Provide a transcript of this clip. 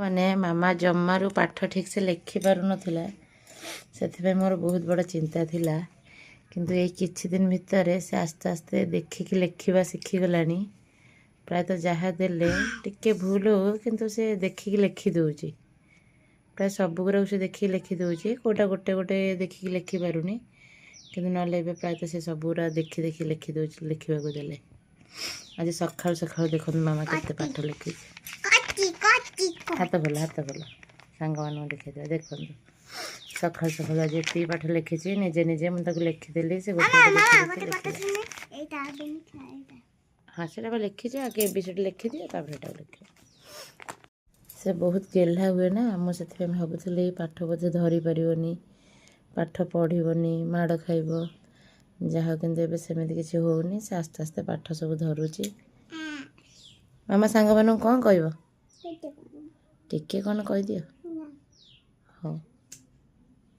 माने मामा जम्मारू पाठ ठीक से लिखि पार नाला से मोर बहुत बड़ा चिंता थिला किंतु ये किछि दिन भितर से आस्ते आस्ते देखिकी लिखा शिखीगला प्रायतः जहाँ देले टिके भूल हो किंतु से देखिकी लिखिदे प्राय सबुगुरा से देखिए लिखिदे कौटा गोटे गोटे देखिकी लिखि पारुनी कि ना प्रायतः से सबुरा देखी देखी लिखिदे लिखा देले आज सकाल सकाल देखो मामा केते पाठ लिखी हाथ खोल सांग मान देखा देखो सकाल सकाल आज ये पाठ लिखी निजे निजे मुझे लिखिदेली से हाँ से लिखी आगे एबीसीड लिखिदिए लिख से बहुत गेल्हा हुए ना मुझे भावुली पाठ बोधे धरी पारनी पाठ पढ़नी माड़ खाइब जहाँ कि सेमती किसी होनी से आस्ते आस्ते पाठ सब धरुची मामा सांग मान कौन कह टिके कौन कह दियो हाँ।